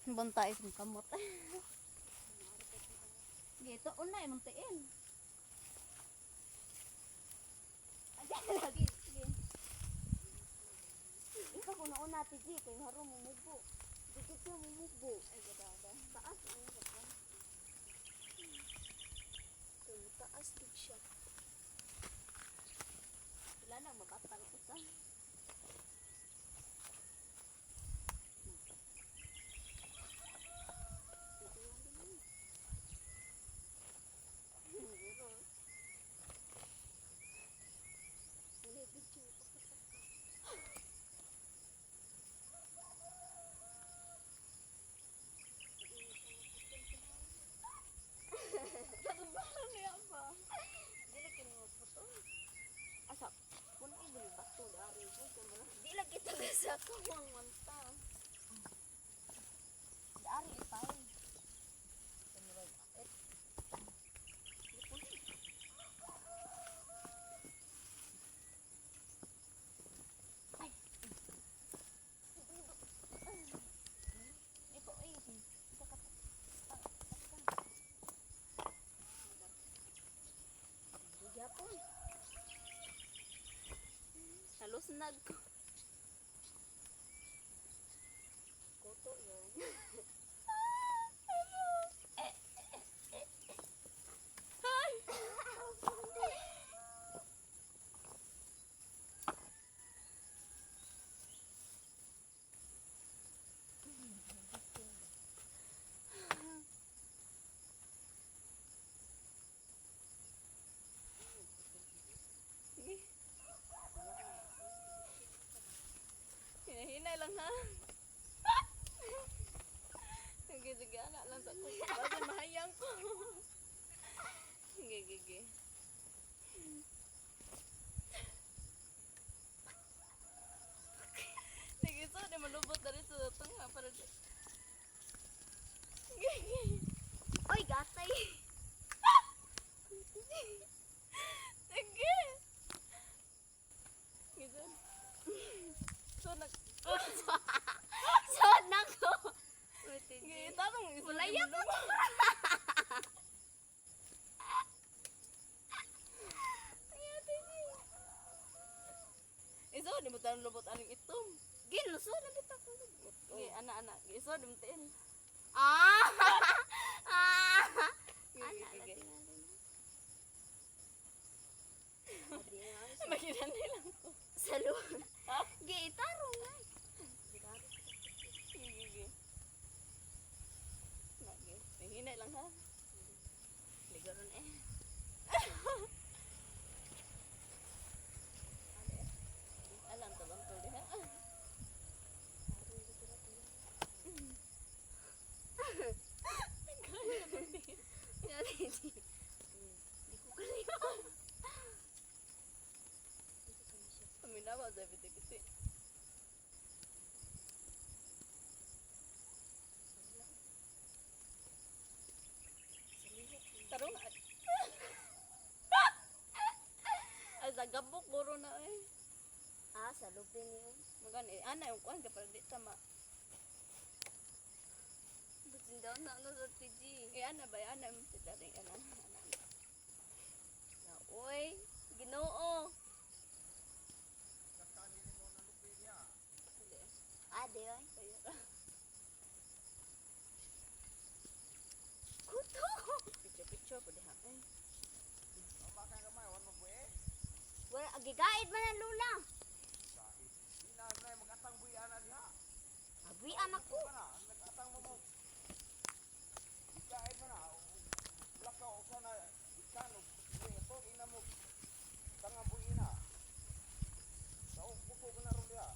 Bunta is kamot. Gitu unay mong tiin. Ayan lagi. Sige. Ikaw ko na una tiji kay haro mumubo. Dikit siya mumubo. Ay gada. Taas ang gada. Taas din siya. Wala na mabatal ko sa. Di lagi taga sa kamang manta. Dari tayo. Halos nag koto yun. Hinay lang ha. Sige, anak lang sa ko. Bago mahayang ko. Sige. Sige, so di malubot na rin sa tunga para di. Sige. Oy, gatay. Sige. Gitu. So nag ko. Gitanong isulaya ko. Iso di mo tanong lubot aning itom. Ginuso na kita ko. Gi anak. Iso di mo tiin. Gigi. Maginan lang ko. Salud. Gi tarong nga. Gigi. Nagi. Hinay lang ha. Ligaron Alam to bang to diha. Minawa sa biti-biti. Tarong sa gabok guro na eh. Sa lupin yun. Magani, ana yung kuhan ka para di tama. Butin daw na sa TG. Ana ba? Ana yung titaring ana. Uy, Ginoo. Ade ay. Kuto. Picture po diha. Wala agigaid man ang lula. Buian ako. Nag-atang mo. Gaid mo na. Lakaw ko na ikano. Ito ina mo. Tanga buina. Sao puto ko na ron dia.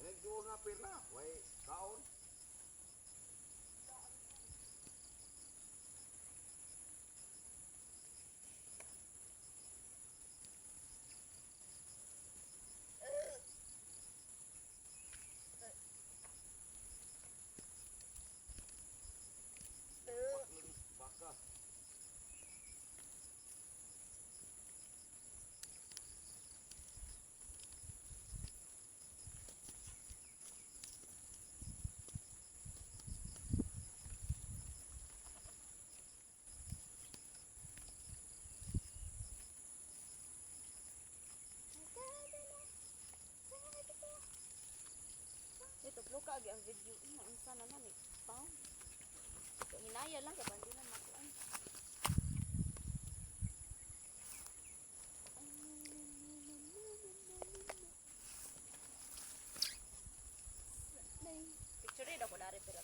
Nagduol na pirna. Way kaon. Baka. sana na ni pao. So, hinaya lang kay bandi na makuan. Picture rin ako dari pero.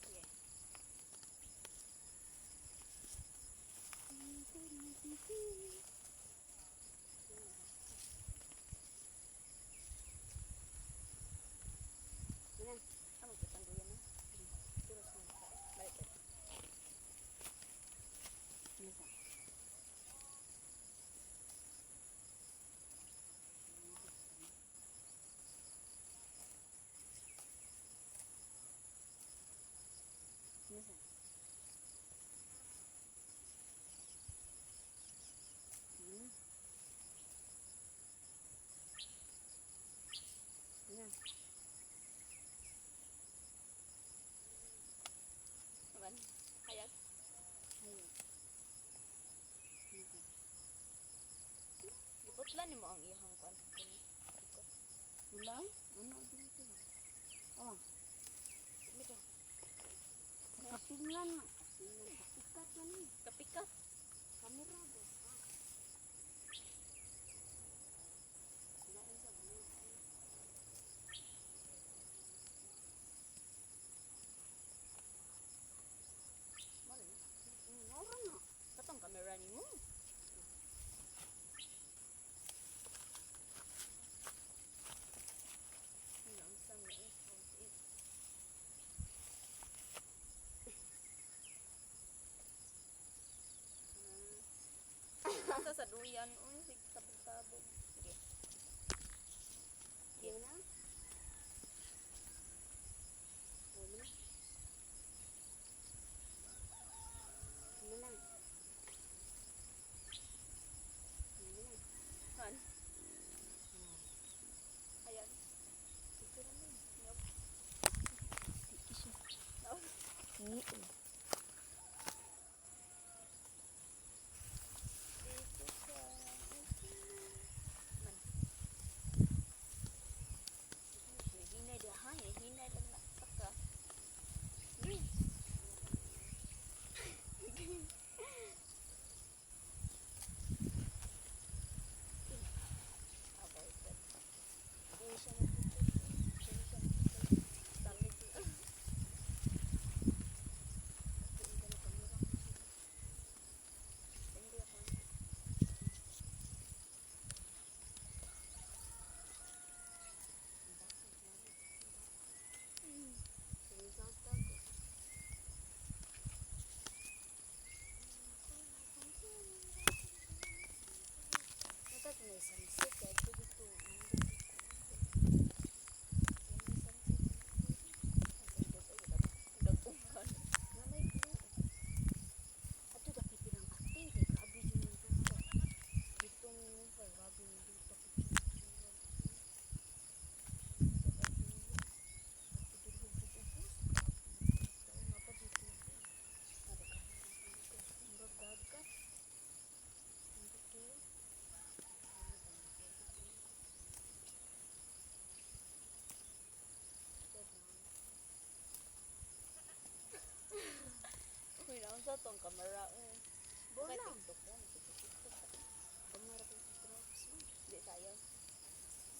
Sige. Yan. Ano kitang duyan na? Terus na. Balik ko. Misa. Misa. Yan. Aban, hayag. Hayag. Giputlan nimo ang iyang kwan. Ulang? Ano dito? Oh, Medyo kapinglan na. Sikat na ni. kapikat. Kamera ba? Lain sa ano? Mal. Ora na. Katong camera nimo. Ano ang sam na eh. Asa sa duyan uy sig sabog-sabog. Sige. Yan na. Ano? Ano na? Ano na? Han. Ayan. Ito na mo. Yup. No. Oo. Dito sa man. Hinay dah ha, hinay lang na taka. Avoid that. Hindi siya nakikita. Hindi siya nakikita. Salit lang. Hindi ka na kamera. Hindi ako. Dapat may sunset kaya dito. Nanay ko. Ato dapat pinang acting kay grabe yun yung ganda. Dito mo kay grabe yung dito. Uy, naon sa tong kamera eh. Bola. Kay TikTok yan. TikTok. Kamera ko sa drops mo. Di sayaw.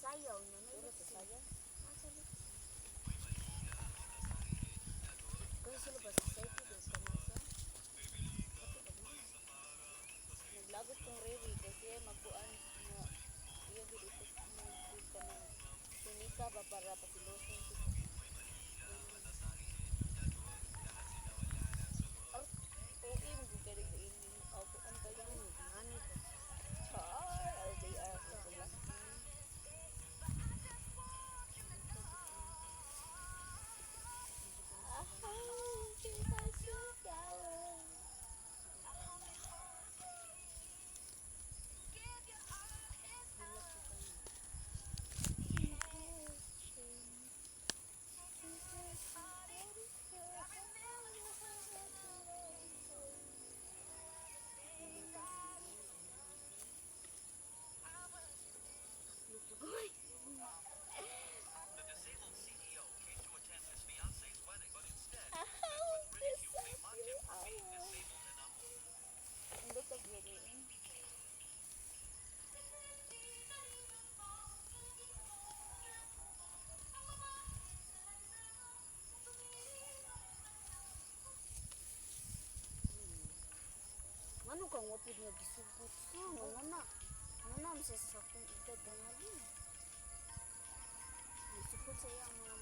Sayaw na may Puro sa sayaw. kasi sila ba sa site doon ka nasa? Naglagot kong Riri kasi magkuan nga iyo gid ito ka ng sinika ba para pasiloson ko. Okay, magkakalig na ini. Ako, ano kayo? Ano ko? Char! LDR ko pala. kang wapod niya gisugot sa ngana. Ngana, masasakong edad ng halin. Gisugod sa iyang mga